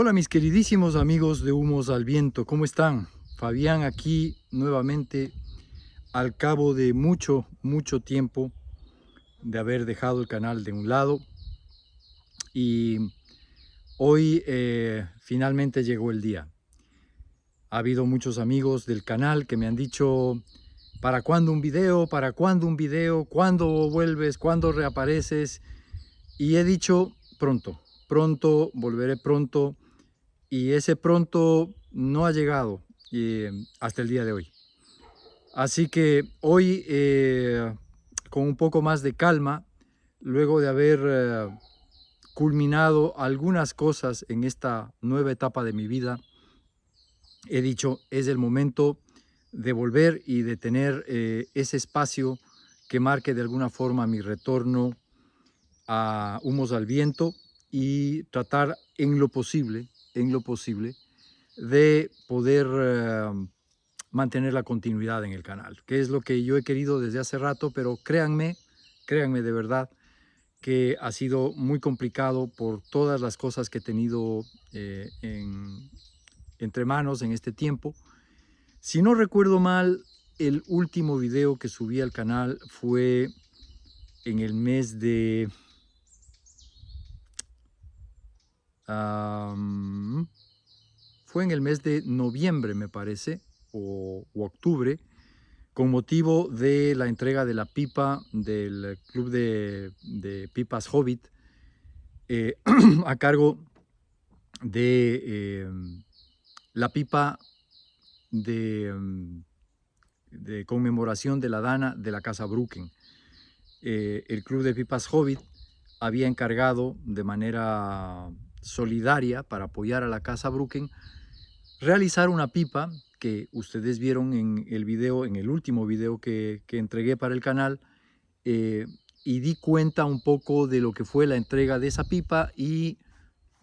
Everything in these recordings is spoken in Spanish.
Hola mis queridísimos amigos de Humos al Viento, ¿cómo están? Fabián aquí nuevamente al cabo de mucho tiempo de haber dejado el canal de un lado y hoy finalmente llegó el día. Ha habido muchos amigos del canal que me han dicho ¿para cuándo un video? ¿Para cuándo un video? ¿Cuándo vuelves? ¿Cuándo reapareces? Y he dicho pronto, volveré pronto. Y ese pronto no ha llegado hasta el día de hoy. Así que hoy, con un poco más de calma, luego de haber culminado algunas cosas en esta nueva etapa de mi vida, he dicho, es el momento de volver y de tener ese espacio que marque de alguna forma mi retorno a Humos al Viento y tratar en lo posible, de poder mantener la continuidad en el canal, que es lo que yo he querido desde hace rato, pero créanme de verdad que ha sido muy complicado por todas las cosas que he tenido entre manos en este tiempo. Si no recuerdo mal, el último video que subí al canal fue en el mes de noviembre, me parece, o octubre, con motivo de la entrega de la pipa del club de pipas Hobbit, a cargo de la pipa de conmemoración de la Dana de la Casa Brucken. El club de pipas Hobbit había encargado de manera solidaria para apoyar a la Casa Brucken realizar una pipa que ustedes vieron en el video, en el último video que entregué para el canal, y di cuenta un poco de lo que fue la entrega de esa pipa y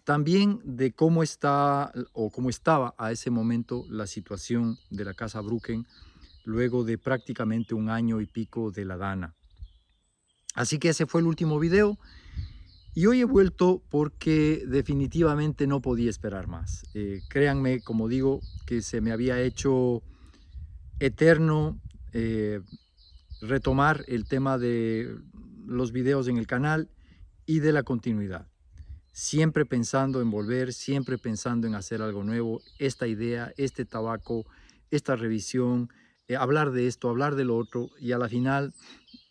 también de cómo está o cómo estaba a ese momento la situación de la Casa Brucken luego de prácticamente un año y pico de la Dana. Así que ese fue el último video. Y hoy he vuelto porque definitivamente no podía esperar más. Créanme, como digo, que se me había hecho eterno retomar el tema de los videos en el canal y de la continuidad. Siempre pensando en volver, siempre pensando en hacer algo nuevo, esta idea, este tabaco, esta revisión, hablar de esto, hablar de lo otro, y a la final,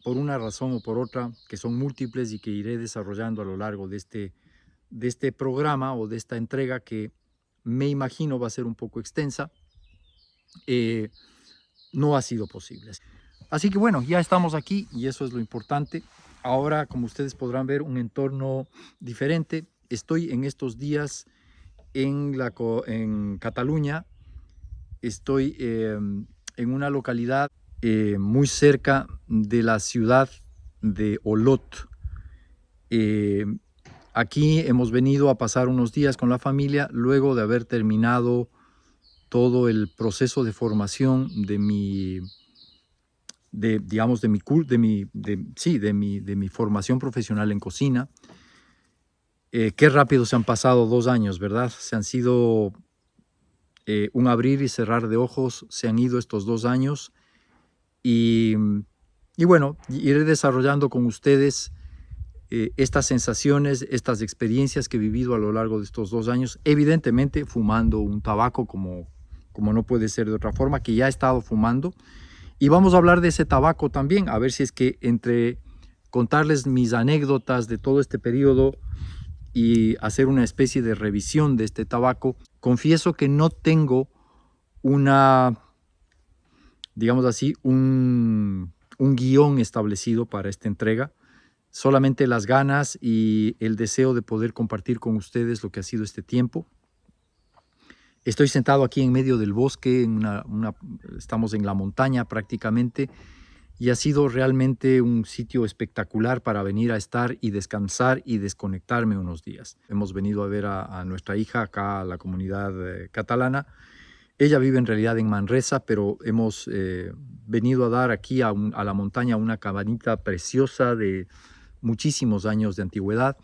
por una razón o por otra, que son múltiples y que iré desarrollando a lo largo de este programa o de esta entrega que me imagino va a ser un poco extensa, no ha sido posible. Así que bueno, ya estamos aquí y eso es lo importante. Ahora, como ustedes podrán ver, un entorno diferente. Estoy en estos días en Cataluña. Estoy en una localidad muy cerca de la ciudad de Olot. Aquí hemos venido a pasar unos días con la familia luego de haber terminado todo el proceso de formación de mi formación profesional en cocina. Qué rápido se han pasado 2 años, ¿verdad? Se han sido un abrir y cerrar de ojos, se han ido estos 2 años y bueno, iré desarrollando con ustedes estas sensaciones, estas experiencias que he vivido a lo largo de estos 2 años, evidentemente fumando un tabaco como no puede ser de otra forma, que ya he estado fumando. Y vamos a hablar de ese tabaco también, a ver si es que entre contarles mis anécdotas de todo este periodo y hacer una especie de revisión de este tabaco, confieso que no tengo una, digamos así, un guión establecido para esta entrega, solamente las ganas y el deseo de poder compartir con ustedes lo que ha sido este tiempo. Estoy sentado aquí en medio del bosque, estamos en la montaña prácticamente, y ha sido realmente un sitio espectacular para venir a estar y descansar y desconectarme unos días. Hemos venido a ver a nuestra hija acá, a la comunidad catalana. Ella vive en realidad en Manresa, pero hemos venido a dar aquí a la montaña una cabanita preciosa de muchísimos años de antigüedad.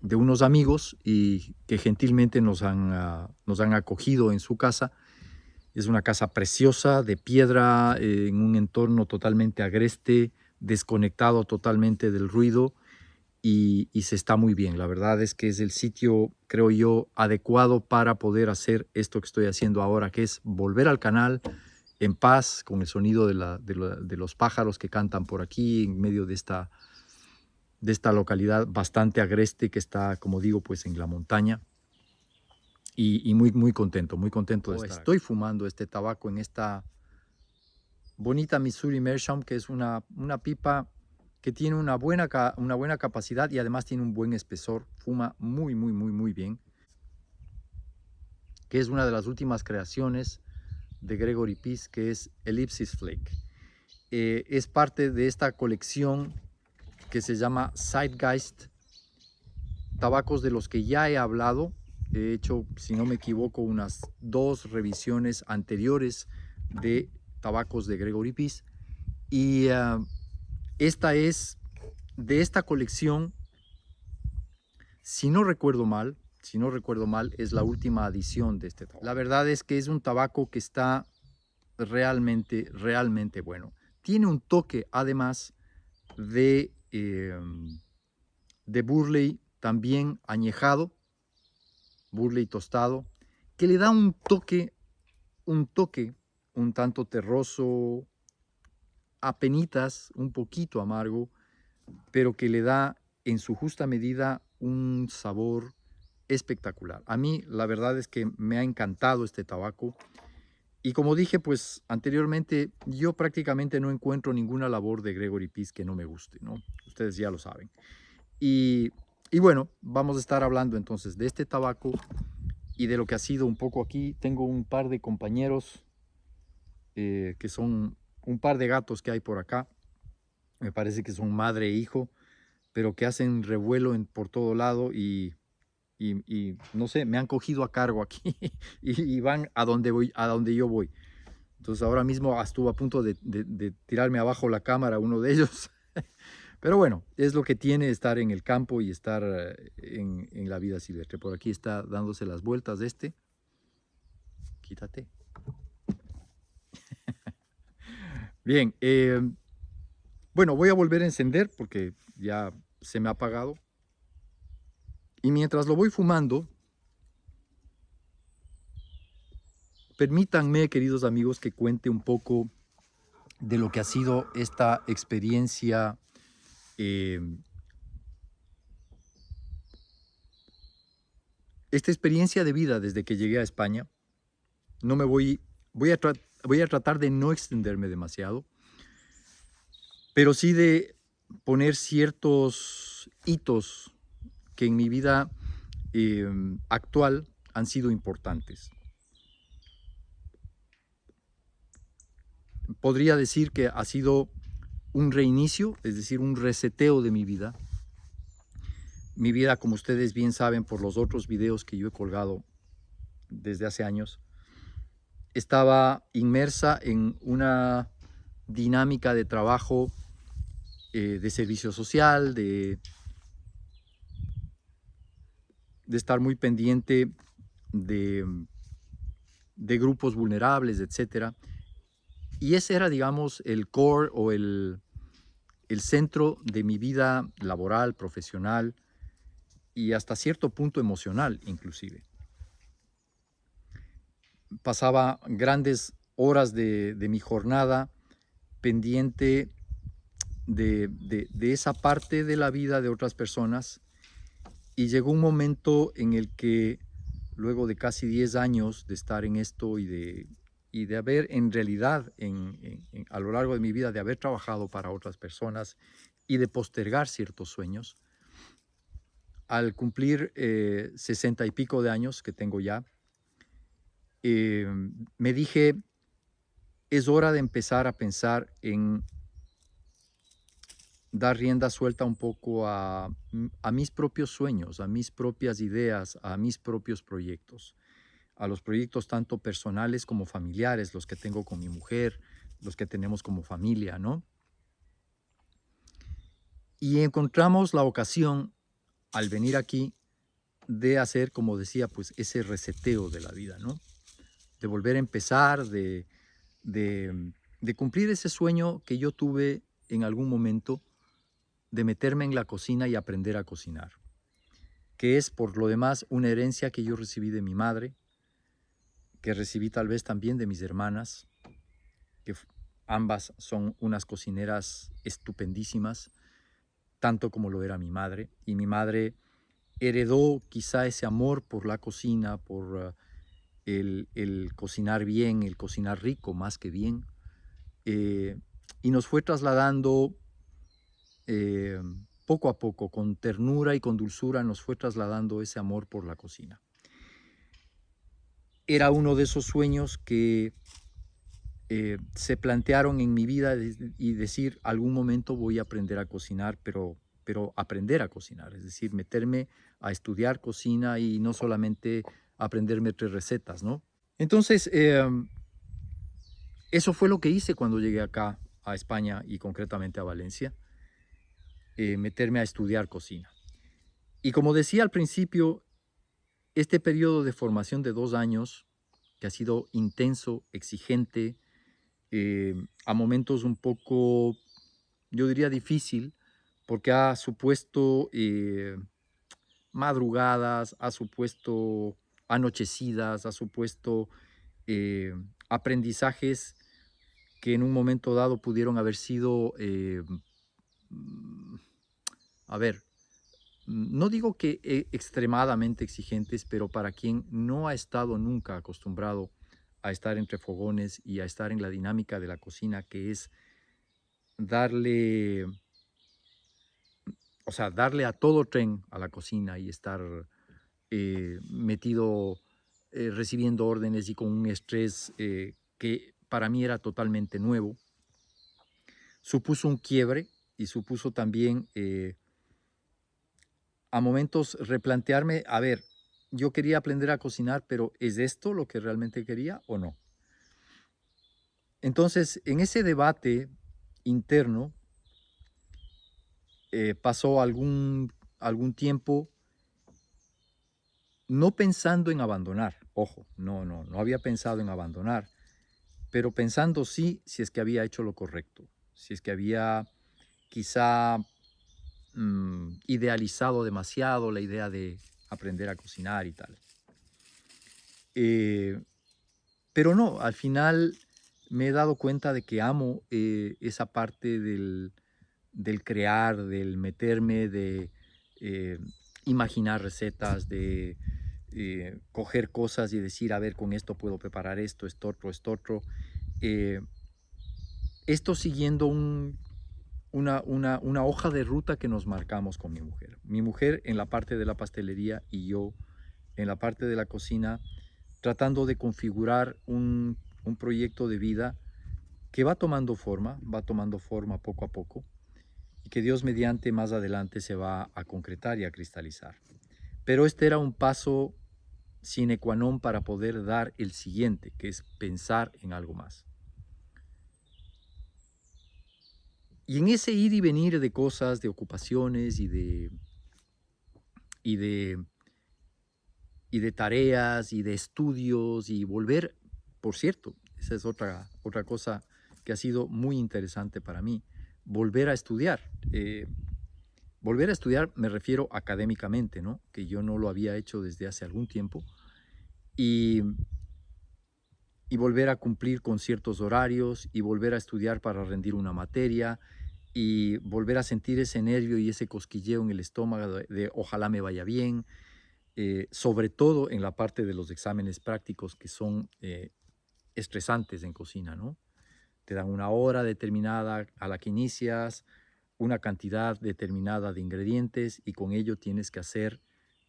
de unos amigos y que gentilmente nos han acogido en su casa. Es una casa preciosa, de piedra, en un entorno totalmente agreste, desconectado totalmente del ruido y se está muy bien. La verdad es que es el sitio, creo yo, adecuado para poder hacer esto que estoy haciendo ahora, que es volver al canal en paz, con el sonido de los pájaros que cantan por aquí, en medio de esta localidad bastante agreste que está, como digo, pues en la montaña. Y muy, muy contento de estar. Estoy fumando este tabaco en esta bonita Missouri Meerschaum, que es una pipa que tiene una buena capacidad y además tiene un buen espesor. Fuma muy, muy, muy, muy bien. Que es una de las últimas creaciones de Gregory Peace, que es Ellipsis Flake. Es parte de esta colección que se llama Zeitgeist, tabacos de los que ya he hablado. He hecho, si no me equivoco, unas 2 revisiones anteriores de tabacos de Gregory Peace. Y esta es de esta colección, si no recuerdo mal, es la última adición de este tabaco. La verdad es que es un tabaco que está realmente, realmente bueno. Tiene un toque, además, de Burley también añejado, Burley tostado, que le da un toque un tanto terroso, apenitas, un poquito amargo, pero que le da en su justa medida un sabor espectacular. A mí la verdad es que me ha encantado este tabaco y como dije pues anteriormente, yo prácticamente no encuentro ninguna labor de Gregory Peace que no me guste, ¿no? Ustedes ya lo saben. Y bueno, vamos a estar hablando entonces de este tabaco y de lo que ha sido un poco aquí. Tengo un par de compañeros que son un par de gatos que hay por acá. Me parece que son madre e hijo, pero que hacen revuelo por todo lado y no sé, me han cogido a cargo aquí y van a donde yo voy. Entonces ahora mismo estuvo a punto de tirarme abajo la cámara uno de ellos. Pero bueno, es lo que tiene estar en el campo y estar en la vida silvestre. Por aquí está dándose las vueltas Quítate. Bien, bueno, voy a volver a encender porque ya se me ha apagado. Y mientras lo voy fumando, permítanme, queridos amigos, que cuente un poco de lo que ha sido esta experiencia de vida desde que llegué a España. No me voy a tratar de no extenderme demasiado, pero sí de poner ciertos hitos que en mi vida actual han sido importantes. Podría decir que ha sido un reinicio, es decir, un reseteo de mi vida. Mi vida, como ustedes bien saben por los otros videos que yo he colgado desde hace años, estaba inmersa en una dinámica de trabajo de servicio social, de estar muy pendiente de grupos vulnerables, etc. Y ese era, digamos, el core o el centro de mi vida laboral, profesional y hasta cierto punto emocional, inclusive. Pasaba grandes horas de mi jornada pendiente de esa parte de la vida de otras personas y llegó un momento en el que luego de casi 10 años de estar en esto y de haber en realidad a lo largo de mi vida de haber trabajado para otras personas y de postergar ciertos sueños, al cumplir 60 y pico de años que tengo ya, me dije, es hora de empezar a pensar en dar rienda suelta un poco a mis propios sueños, a mis propias ideas, a mis propios proyectos, a los proyectos tanto personales como familiares, los que tengo con mi mujer, los que tenemos como familia, ¿no? Y encontramos la ocasión al venir aquí de hacer, como decía, pues ese reseteo de la vida, ¿no? De volver a empezar, de cumplir ese sueño que yo tuve en algún momento de meterme en la cocina y aprender a cocinar, que es por lo demás una herencia que yo recibí de mi madre, que recibí tal vez también de mis hermanas, que ambas son unas cocineras estupendísimas, tanto como lo era mi madre, y mi madre heredó quizá ese amor por la cocina, por el cocinar bien, el cocinar rico más que bien, y nos fue trasladando poco a poco, con ternura y con dulzura, nos fue trasladando ese amor por la cocina. Era uno de esos sueños que se plantearon en mi vida y decir, algún momento voy a aprender a cocinar, pero aprender a cocinar, es decir, meterme a estudiar cocina y no solamente aprenderme 3 recetas, ¿no? Entonces, eso fue lo que hice cuando llegué acá a España y concretamente a Valencia, meterme a estudiar cocina. Y como decía al principio, este periodo de formación de 2 años, que ha sido intenso, exigente, a momentos un poco, yo diría difícil, porque ha supuesto madrugadas, ha supuesto anochecidas, ha supuesto aprendizajes que en un momento dado pudieron haber sido, a ver, no digo que extremadamente exigentes, pero para quien no ha estado nunca acostumbrado a estar entre fogones y a estar en la dinámica de la cocina, que es darle, o sea, darle a todo tren a la cocina y estar metido, recibiendo órdenes y con un estrés que para mí era totalmente nuevo, supuso un quiebre y supuso también a momentos replantearme, a ver, yo quería aprender a cocinar, pero ¿es esto lo que realmente quería o no? Entonces, en ese debate interno, pasó algún tiempo no pensando en abandonar, ojo, no había pensado en abandonar, pero pensando sí, si es que había hecho lo correcto, si es que había quizá idealizado demasiado la idea de aprender a cocinar y tal. Pero no, al final me he dado cuenta de que amo esa parte del crear, del meterme, de imaginar recetas, de coger cosas y decir, a ver, con esto puedo preparar esto, esto otro, esto otro. Esto siguiendo una hoja de ruta que nos marcamos con mi mujer. Mi mujer en la parte de la pastelería y yo en la parte de la cocina, tratando de configurar un proyecto de vida que va tomando forma poco a poco y que Dios mediante más adelante se va a concretar y a cristalizar. Pero este era un paso sine qua non para poder dar el siguiente, que es pensar en algo más. Y en ese ir y venir de cosas, de ocupaciones y de tareas y de estudios y volver, por cierto, esa es otra cosa que ha sido muy interesante para mí, volver a estudiar. Volver a estudiar me refiero académicamente, ¿no? Que yo no lo había hecho desde hace algún tiempo y volver a cumplir con ciertos horarios y volver a estudiar para rendir una materia y volver a sentir ese nervio y ese cosquilleo en el estómago de ojalá me vaya bien, sobre todo en la parte de los exámenes prácticos que son estresantes en cocina, ¿no? Te dan una hora determinada a la que inicias, una cantidad determinada de ingredientes y con ello tienes que hacer,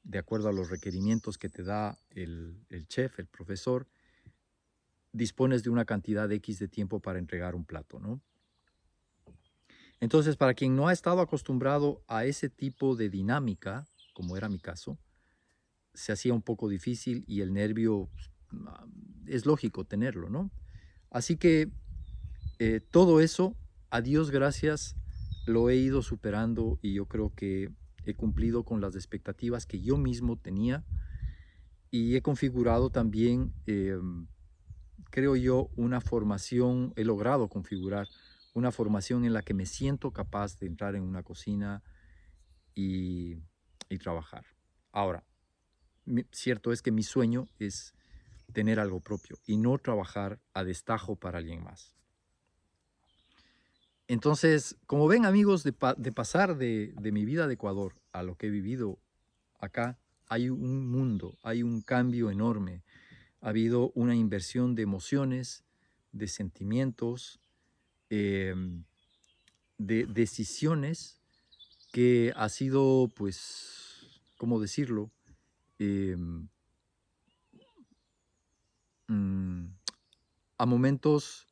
de acuerdo a los requerimientos que te da el chef, el profesor, dispones de una cantidad X de tiempo para entregar un plato, ¿no? Entonces, para quien no ha estado acostumbrado a ese tipo de dinámica, como era mi caso, se hacía un poco difícil y el nervio es lógico tenerlo, ¿no? Así que todo eso, a Dios gracias, lo he ido superando y yo creo que he cumplido con las expectativas que yo mismo tenía y he configurado también, creo yo, una formación, he logrado configurar una formación en la que me siento capaz de entrar en una cocina y, y trabajar. Ahora, cierto es que mi sueño es tener algo propio y no trabajar a destajo para alguien más. Entonces, como ven amigos, de pasar de mi vida de Ecuador a lo que he vivido acá, hay un mundo, hay un cambio enorme. Ha habido una inversión de emociones, de sentimientos, de decisiones que ha sido, pues, ¿cómo decirlo? Em, mm, a momentos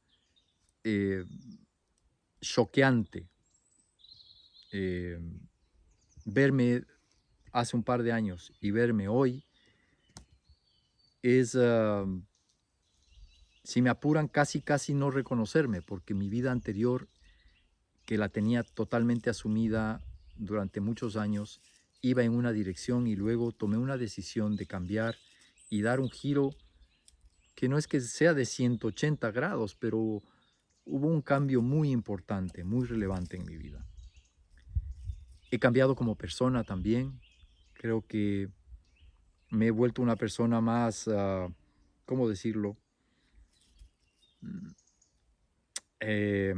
choqueante verme hace un par de años y verme hoy es, si me apuran, casi no reconocerme, porque mi vida anterior, que la tenía totalmente asumida durante muchos años, iba en una dirección y luego tomé una decisión de cambiar y dar un giro que no es que sea de 180 grados, pero hubo un cambio muy importante, muy relevante en mi vida. He cambiado como persona también. Creo que me he vuelto una persona más, ¿cómo decirlo? Eh,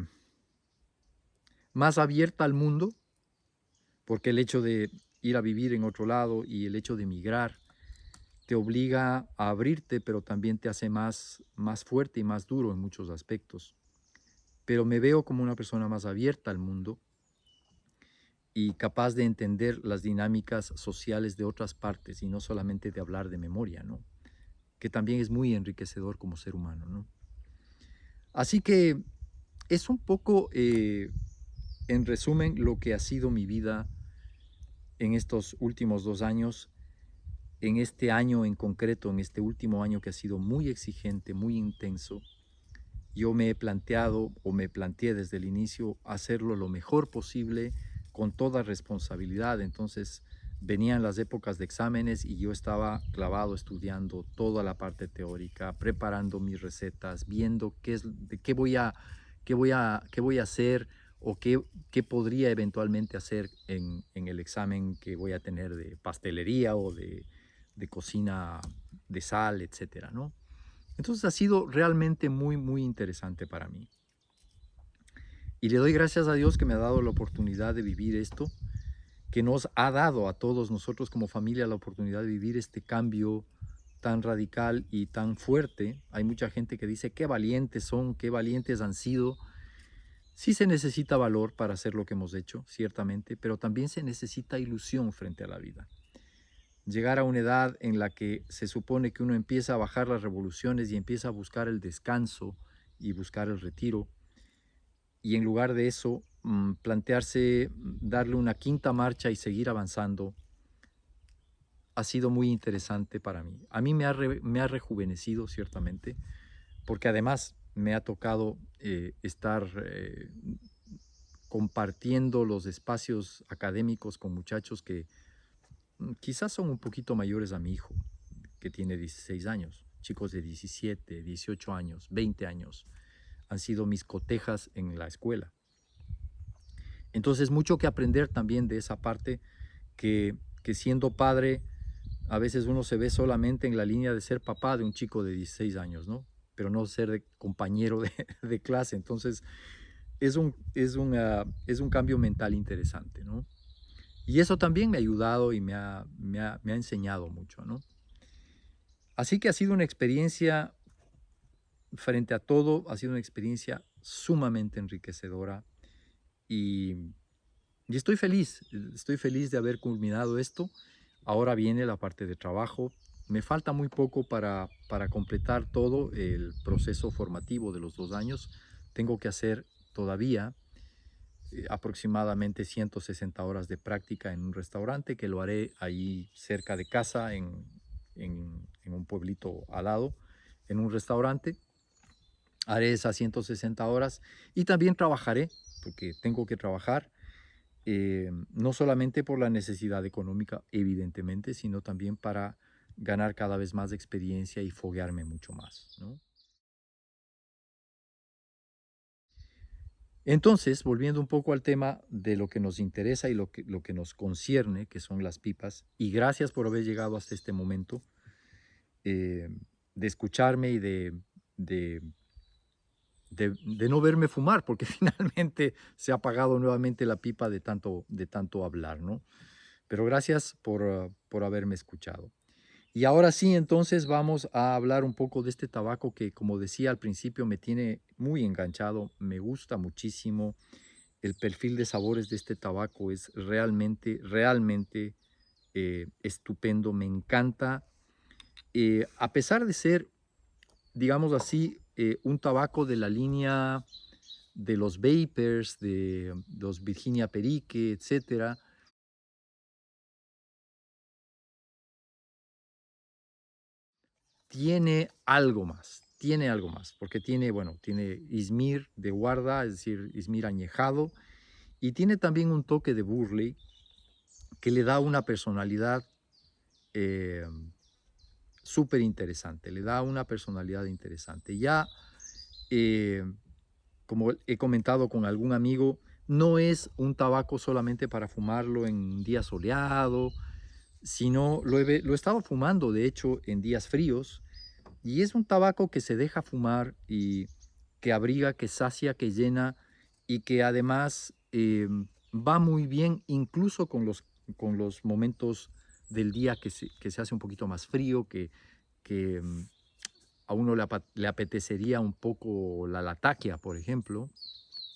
Más abierta al mundo, porque el hecho de ir a vivir en otro lado y el hecho de emigrar te obliga a abrirte, pero también te hace más fuerte y más duro en muchos aspectos. Pero me veo como una persona más abierta al mundo y capaz de entender las dinámicas sociales de otras partes y no solamente de hablar de memoria, ¿no? Que también es muy enriquecedor como ser humano, ¿no? Así que es un poco, en resumen, lo que ha sido mi vida en estos últimos 2 años, en este año en concreto, en este último año que ha sido muy exigente, muy intenso. Yo me he planteado o me planteé desde el inicio hacerlo lo mejor posible con toda responsabilidad. Entonces venían las épocas de exámenes y yo estaba clavado estudiando toda la parte teórica, preparando mis recetas, viendo qué voy a hacer o qué podría eventualmente hacer en el examen que voy a tener de pastelería o de cocina de sal, etcétera, ¿no? Entonces ha sido realmente muy interesante para mí. Y le doy gracias a Dios que me ha dado la oportunidad de vivir esto, que nos ha dado a todos nosotros como familia la oportunidad de vivir este cambio tan radical y tan fuerte. Hay mucha gente que dice qué valientes son, qué valientes han sido. Sí se necesita valor para hacer lo que hemos hecho, ciertamente, pero también se necesita ilusión frente a la vida. Llegar a una edad en la que se supone que uno empieza a bajar las revoluciones y empieza a buscar el descanso y buscar el retiro, y en lugar de eso, plantearse darle una quinta marcha y seguir avanzando, ha sido muy interesante para mí. A mí me ha rejuvenecido, ciertamente, porque además me ha tocado estar compartiendo los espacios académicos con muchachos que quizás son un poquito mayores a mi hijo, que tiene 16 años, chicos de 17, 18 años, 20 años, han sido mis cotejas en la escuela. Entonces, mucho que aprender también de esa parte, que siendo padre, a veces uno se ve solamente en la línea de ser papá de un chico de 16 años, ¿no? Pero no ser compañero de clase. Entonces, es un cambio mental interesante, ¿no? Y eso también me ha ayudado y me ha enseñado mucho, ¿no? Así que ha sido una experiencia, frente a todo, ha sido una experiencia sumamente enriquecedora y estoy feliz de haber culminado esto. Ahora viene la parte de trabajo. Me falta muy poco para completar todo el proceso formativo de los 2 años. Tengo que hacer todavía aproximadamente 160 horas de práctica en un restaurante, que lo haré ahí cerca de casa, en un pueblito al lado, en un restaurante. Haré esas 160 horas y también trabajaré, porque tengo que trabajar. no solamente por la necesidad económica, evidentemente, sino también para ganar cada vez más experiencia y foguearme mucho más, ¿no? Entonces, volviendo un poco al tema de lo que nos interesa y lo que nos concierne, que son las pipas, y gracias por haber llegado hasta este momento, eh, de escucharme y de, de no verme fumar, porque finalmente se ha apagado nuevamente la pipa de tanto hablar, ¿no? Pero gracias por haberme escuchado. Y ahora sí, entonces vamos a hablar un poco de este tabaco que, como decía al principio, me tiene muy enganchado, me gusta muchísimo. El perfil de sabores de este tabaco es realmente estupendo, me encanta. A pesar de ser, digamos así, un tabaco de la línea de los vapers, de los Virginia Perique, etcétera, tiene algo más, porque tiene, bueno, tiene Izmir de guarda, es decir, Izmir añejado, y tiene también un toque de Burley que le da una personalidad eh, súper interesante, le da una personalidad interesante. Ya, eh, como he comentado con algún amigo, no es un tabaco solamente para fumarlo en un día soleado, sino lo he estado fumando, de hecho, en días fríos, y es un tabaco que se deja fumar y que abriga, que sacia, que llena y que además va muy bien incluso con los momentos del día que se hace un poquito más frío, que a uno le apetecería un poco la latakia, por ejemplo,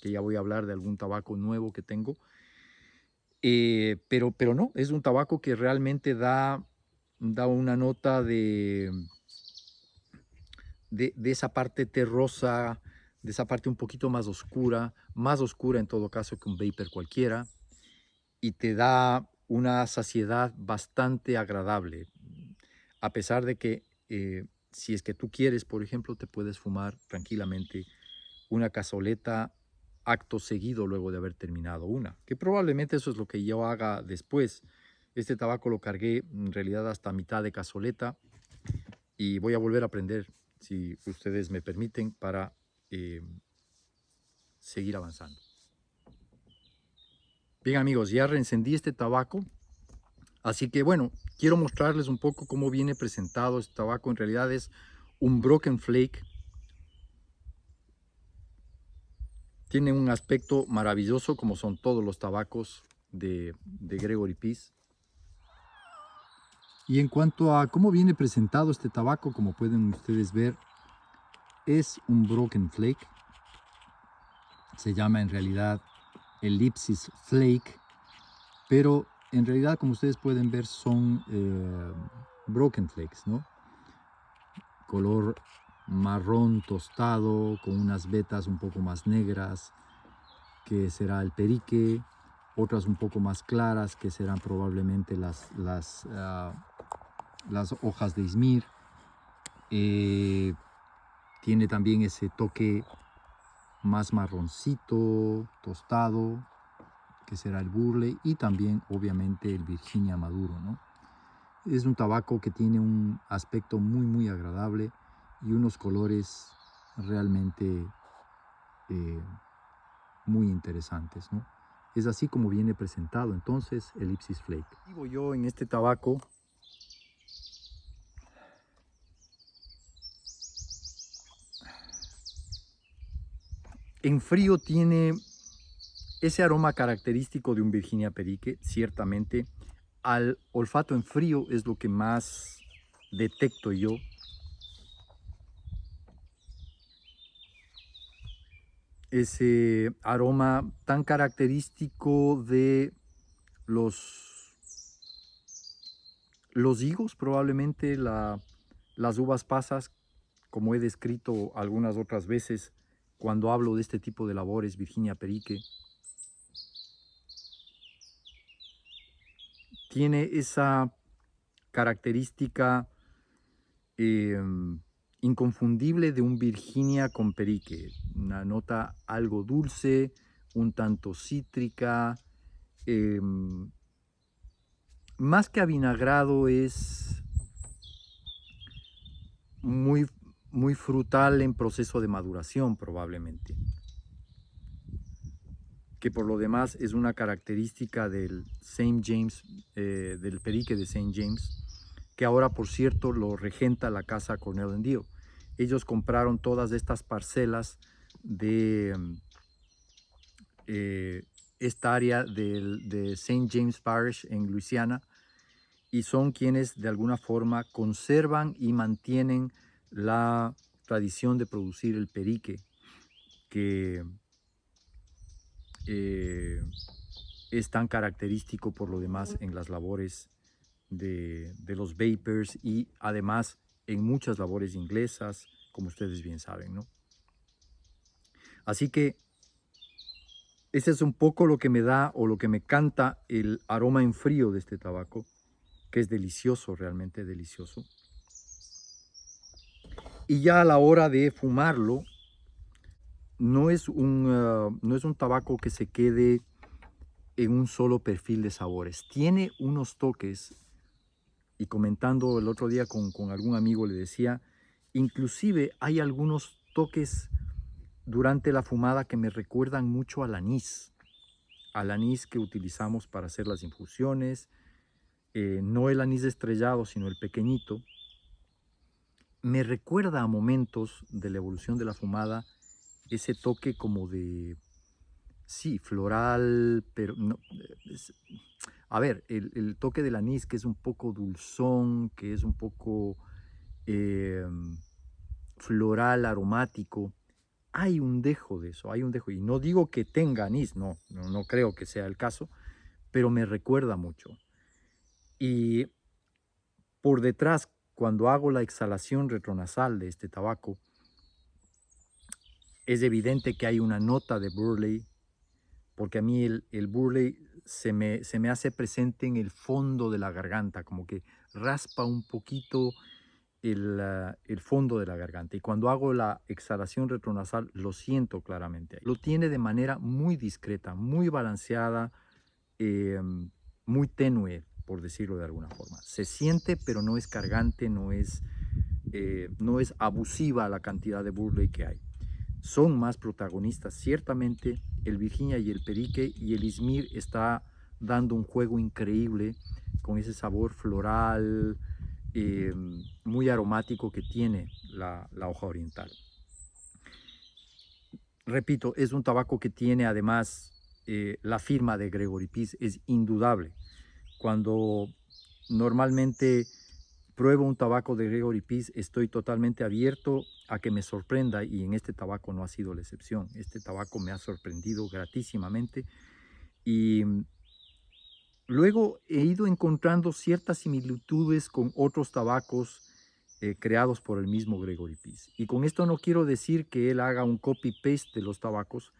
que ya voy a hablar de algún tabaco nuevo que tengo. Pero no, es un tabaco que realmente da una nota de esa parte terrosa, de esa parte un poquito más oscura en todo caso que un vapor cualquiera, y te da una saciedad bastante agradable, a pesar de que si es que tú quieres, por ejemplo, te puedes fumar tranquilamente una cazoleta acto seguido luego de haber terminado una, que probablemente eso es lo que yo haga después. Este tabaco lo cargué en realidad hasta mitad de cazoleta y voy a volver a prender, si ustedes me permiten, para eh, seguir avanzando. Bien amigos, ya reencendí este tabaco, así que bueno, quiero mostrarles un poco cómo viene presentado este tabaco. En realidad es un Broken Flake. Tiene un aspecto maravilloso como son todos los tabacos de Gregory Peace. Y en cuanto a cómo viene presentado este tabaco, como pueden ustedes ver, es un Broken Flake. Se llama en realidad Ellipsis Flake, pero en realidad, como ustedes pueden ver, son Broken Flakes, ¿no? Color marrón tostado, con unas vetas un poco más negras, que será el perique, otras un poco más claras, que serán probablemente las hojas de Izmir. Tiene también ese toque más marroncito, tostado, que será el Burley, y también obviamente el Virginia maduro, ¿no? Es un tabaco que tiene un aspecto muy agradable y unos colores realmente muy interesantes, ¿no? Es así como viene presentado entonces Ellipsis Flake. Digo yo en este tabaco, en frío tiene ese aroma característico de un Virginia Perique, ciertamente. Al olfato en frío es lo que más detecto yo. Ese aroma tan característico de los, los higos, probablemente las uvas pasas, como he descrito algunas otras veces cuando hablo de este tipo de labores, Virginia Perique. Tiene esa característica eh, inconfundible de un Virginia con perique, una nota algo dulce, un tanto cítrica, más que avinagrado, es muy, muy frutal en proceso de maduración probablemente, que por lo demás es una característica del St. James, del perique de St. James, que ahora por cierto lo regenta la casa Cornell & Diehl. Ellos compraron todas estas parcelas de esta área de St. James Parish en Luisiana, y son quienes de alguna forma conservan y mantienen la tradición de producir el perique, que es tan característico por lo demás en las labores de los vapers y además en muchas labores inglesas, como ustedes bien saben, ¿no? Así que ese es un poco lo que me da o lo que me canta el aroma en frío de este tabaco, que es delicioso, realmente delicioso. Y ya a la hora de fumarlo, no es un tabaco que se quede en un solo perfil de sabores. Tiene unos toques, y comentando el otro día con algún amigo le decía, inclusive hay algunos toques durante la fumada que me recuerdan mucho al anís que utilizamos para hacer las infusiones, no el anís estrellado, sino el pequeñito. Me recuerda a momentos de la evolución de la fumada ese toque como de, sí, floral, pero no, a ver, el toque del anís, que es un poco dulzón, que es un poco floral, aromático, hay un dejo de eso, hay un dejo. Y no digo que tenga anís, no creo que sea el caso, pero me recuerda mucho. Y por detrás, cuando hago la exhalación retronasal de este tabaco, es evidente que hay una nota de burley, porque a mí el burley se me hace presente en el fondo de la garganta, como que raspa un poquito el fondo de la garganta. Y cuando hago la exhalación retronasal lo siento claramente. Lo tiene de manera muy discreta, muy balanceada, muy tenue, por decirlo de alguna forma. Se siente, pero no es cargante, no es abusiva la cantidad de burley que hay. Son más protagonistas, ciertamente, el Virginia y el Perique, y el Izmir está dando un juego increíble con ese sabor floral, muy aromático que tiene la hoja oriental. Repito, es un tabaco que tiene además la firma de Gregory Peace, es indudable. Cuando normalmente pruebo un tabaco de Gregory Peace, estoy totalmente abierto a que me sorprenda, y en este tabaco no ha sido la excepción. Este tabaco me ha sorprendido gratísimamente, y luego he ido encontrando ciertas similitudes con otros tabacos creados por el mismo Gregory Peace. Y con esto no quiero decir que él haga un copy-paste de los tabacos,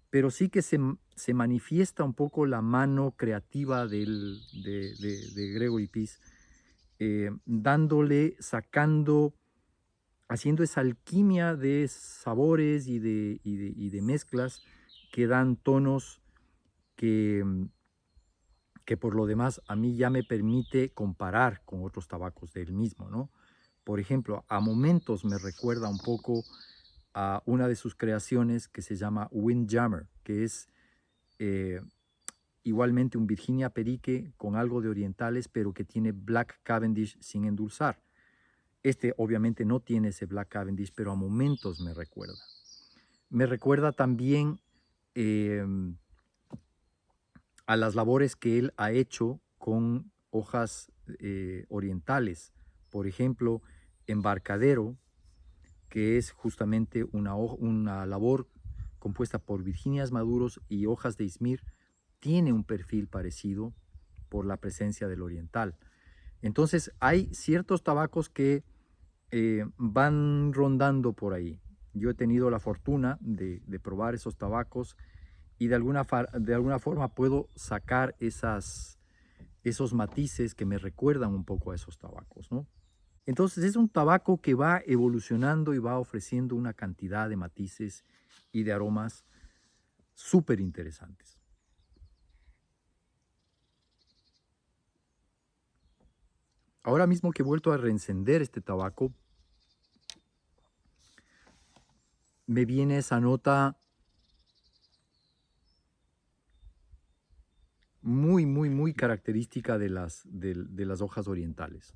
pero sí que se manifiesta un poco la mano creativa de Gregory Peace, sacando, haciendo esa alquimia de sabores y de mezclas que dan tonos que por lo demás a mí ya me permite comparar con otros tabacos de él mismo, ¿no? Por ejemplo, a momentos me recuerda un poco a una de sus creaciones que se llama Windjammer, que es igualmente un Virginia Perique con algo de orientales, pero que tiene Black Cavendish sin endulzar. Este obviamente no tiene ese Black Cavendish, pero a momentos me recuerda. Me recuerda también a las labores que él ha hecho con hojas orientales. Por ejemplo, Embarcadero, que es justamente una labor compuesta por Virginias maduros y hojas de Izmir, tiene un perfil parecido por la presencia del oriental. Entonces hay ciertos tabacos que van rondando por ahí. Yo he tenido la fortuna de probar esos tabacos, y de alguna forma puedo sacar esos matices que me recuerdan un poco a esos tabacos, ¿no? Entonces es un tabaco que va evolucionando y va ofreciendo una cantidad de matices y de aromas súper interesantes. ahora mismo que he vuelto a reencender este tabaco, me viene esa nota muy, muy, muy característica de las hojas orientales.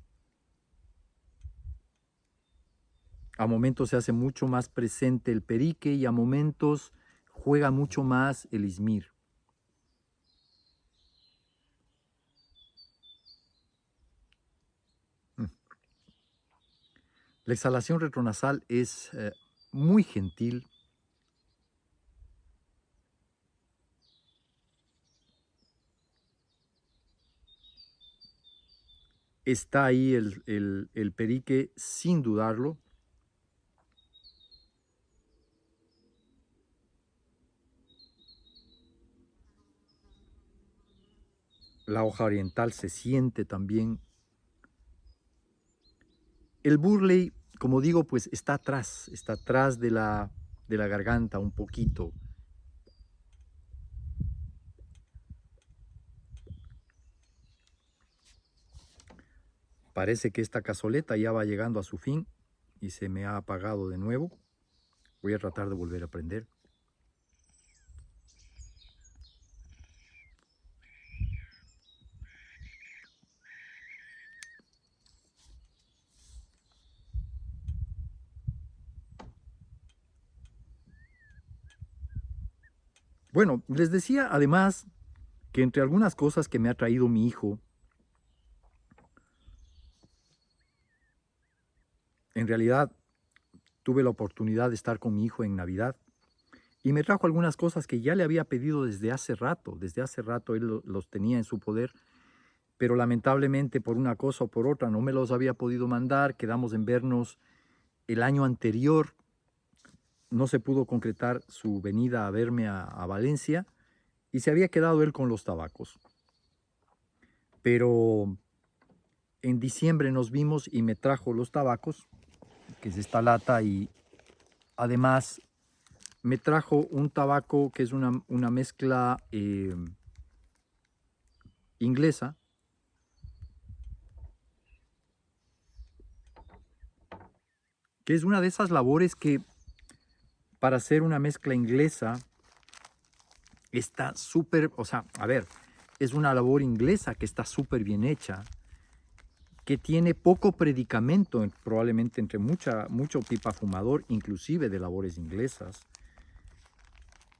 A momentos se hace mucho más presente el perique y a momentos juega mucho más el izmir. La exhalación retronasal es muy gentil. Está ahí el perique sin dudarlo. La hoja oriental se siente también. El burley, como digo, pues está atrás de la garganta un poquito. Parece que esta cazoleta ya va llegando a su fin y se me ha apagado de nuevo. Voy a tratar de volver a prender. Bueno, les decía además que entre algunas cosas que me ha traído mi hijo, en realidad tuve la oportunidad de estar con mi hijo en Navidad y me trajo algunas cosas que ya le había pedido desde hace rato él los tenía en su poder, pero lamentablemente por una cosa o por otra no me los había podido mandar, quedamos en vernos el año anterior, no se pudo concretar su venida a verme a Valencia y se había quedado él con los tabacos. Pero en diciembre nos vimos y me trajo los tabacos, que es esta lata, y además me trajo un tabaco que es una mezcla inglesa, que es una de esas labores que para hacer una mezcla inglesa está súper, o sea, a ver, es una labor inglesa que está súper bien hecha, que tiene poco predicamento, probablemente entre mucho pipa fumador, inclusive de labores inglesas.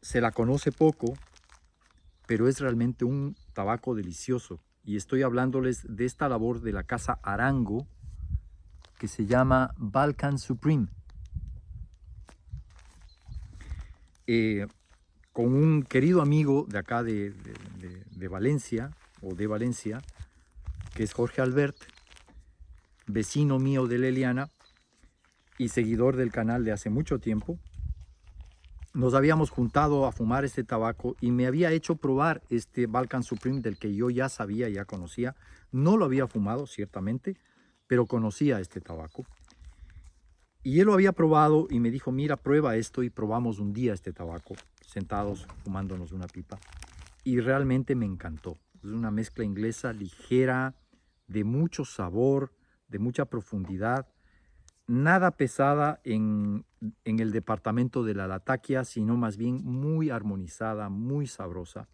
Se la conoce poco, pero es realmente un tabaco delicioso. Y estoy hablándoles de esta labor de la casa Arango, que se llama Balkan Supreme. Con un querido amigo de acá de Valencia, o de Valencia, que es Jorge Albert, vecino mío de Leliana y seguidor del canal de hace mucho tiempo. Nos habíamos juntado a fumar este tabaco y me había hecho probar este Balkan Supreme del que yo ya sabía, ya conocía. No lo había fumado, ciertamente, pero conocía este tabaco. Y él lo había probado y me dijo, mira, prueba esto, y probamos un día este tabaco, sentados fumándonos una pipa. Y realmente me encantó. Es una mezcla inglesa ligera, de mucho sabor, de mucha profundidad, nada pesada en el departamento de la lataquia, sino más bien muy armonizada, muy sabrosa.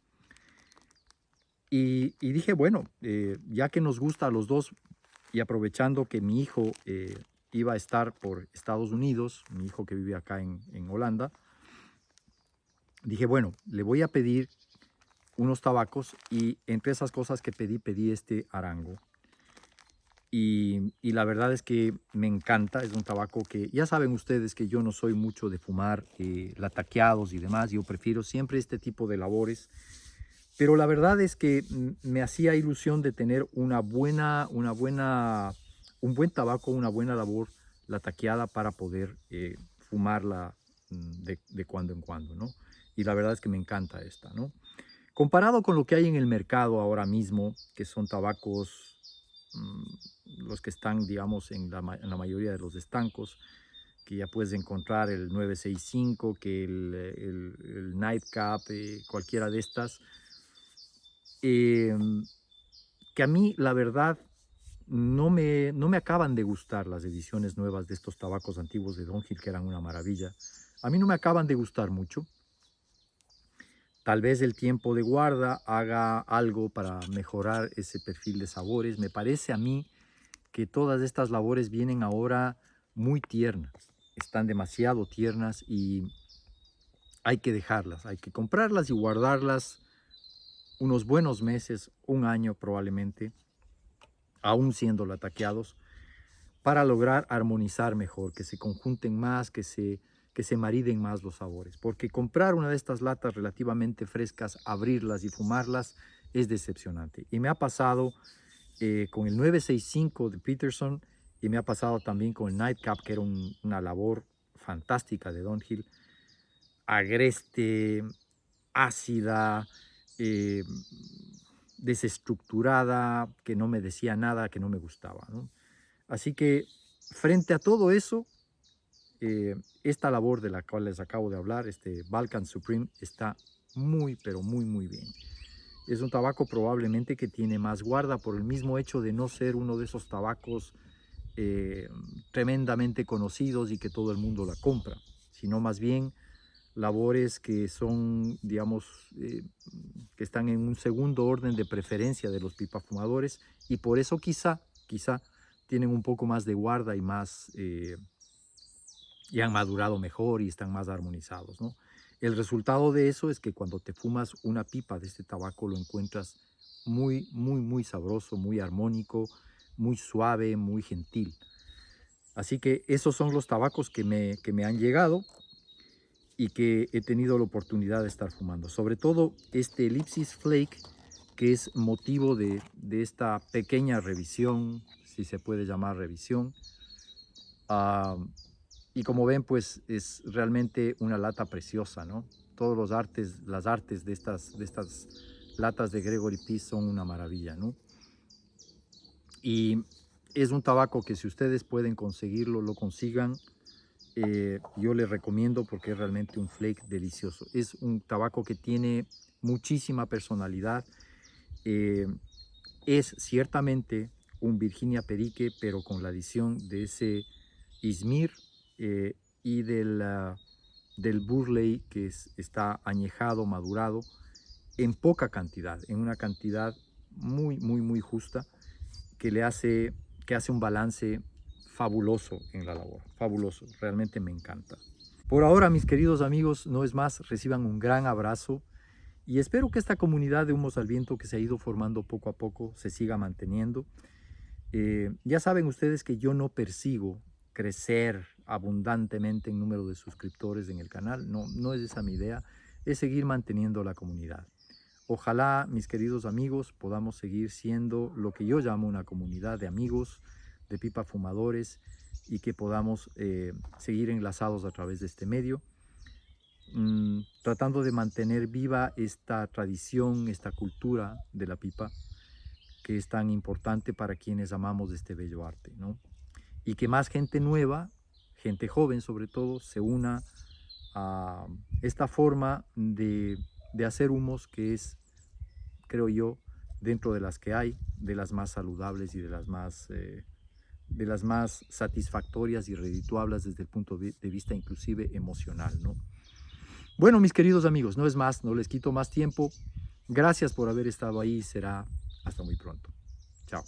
Y dije, bueno, ya que nos gusta a los dos, y aprovechando que mi hijo iba a estar por Estados Unidos, mi hijo que vive acá en Holanda, dije, bueno, le voy a pedir unos tabacos, y entre esas cosas que pedí este Arango. Y la verdad es que me encanta, es un tabaco que, ya saben ustedes que yo no soy mucho de fumar lataqueados y demás, yo prefiero siempre este tipo de labores, pero la verdad es que me hacía ilusión de tener un buen tabaco, una buena labor lataqueada para poder fumarla de cuando en cuando, ¿no? Y la verdad es que me encanta esta, ¿no? Comparado con lo que hay en el mercado ahora mismo, que son tabacos, los que están, digamos, en la mayoría de los estancos, que ya puedes encontrar el 965, que el Nightcap, cualquiera de estas, que a mí, la verdad, no me acaban de gustar las ediciones nuevas de estos tabacos antiguos de Dunhill, que eran una maravilla. A mí no me acaban de gustar mucho. Tal vez el tiempo de guarda haga algo para mejorar ese perfil de sabores. Me parece a mí que todas estas labores vienen ahora muy tiernas. Están demasiado tiernas y hay que dejarlas, hay que comprarlas y guardarlas unos buenos meses, un año probablemente, aún siendo lataqueados, para lograr armonizar mejor, que se conjunten más, que se mariden más los sabores. Porque comprar una de estas latas relativamente frescas, abrirlas y fumarlas es decepcionante. Y me ha pasado con el 965 de Peterson y me ha pasado también con el Nightcap, que era una labor fantástica de Dunhill. Agreste, ácida, eh, desestructurada, que no me decía nada, que no me gustaba, ¿no? Así que frente a todo eso, esta labor de la cual les acabo de hablar, este Balkan Supreme, está muy, pero muy, muy bien. Es un tabaco probablemente que tiene más guarda por el mismo hecho de no ser uno de esos tabacos tremendamente conocidos y que todo el mundo la compra, sino más bien labores que son, digamos, que están en un segundo orden de preferencia de los pipafumadores y por eso quizá tienen un poco más de guarda y más, y han madurado mejor y están más armonizados, ¿no? El resultado de eso es que cuando te fumas una pipa de este tabaco lo encuentras muy, muy, muy sabroso, muy armónico, muy suave, muy gentil. Así que esos son los tabacos que me han llegado y que he tenido la oportunidad de estar fumando. Sobre todo este Ellipsis Flake, que es motivo de esta pequeña revisión, si se puede llamar revisión. Y como ven, pues es realmente una lata preciosa, ¿no? Todos los artes, las artes de estas latas de Gregory Peace son una maravilla, ¿no? Y es un tabaco que si ustedes pueden conseguirlo, lo consigan. Yo les recomiendo porque es realmente un flake delicioso. Es un tabaco que tiene muchísima personalidad. Es ciertamente un Virginia Perique, pero con la adición de ese Izmir y del Burley que está añejado, madurado, en poca cantidad, en una cantidad muy, muy, muy justa, que hace un balance fabuloso en la labor, fabuloso, realmente me encanta. Por ahora, mis queridos amigos, no es más, reciban un gran abrazo y espero que esta comunidad de Humos al Viento que se ha ido formando poco a poco se siga manteniendo. Ya saben ustedes que yo no persigo crecer abundantemente en número de suscriptores en el canal, no es esa mi idea, es seguir manteniendo la comunidad. Ojalá, mis queridos amigos, podamos seguir siendo lo que yo llamo una comunidad de amigos, de pipa fumadores y que podamos seguir enlazados a través de este medio, tratando de mantener viva esta tradición, esta cultura de la pipa que es tan importante para quienes amamos este bello arte, ¿no? Y que más gente nueva, gente joven sobre todo, se una a esta forma de hacer humos que es, creo yo, dentro de las que hay, de las más saludables y de las más satisfactorias y redituables desde el punto de vista inclusive emocional, ¿no? Bueno, mis queridos amigos, no es más, no les quito más tiempo. Gracias por haber estado ahí, será hasta muy pronto. Chao.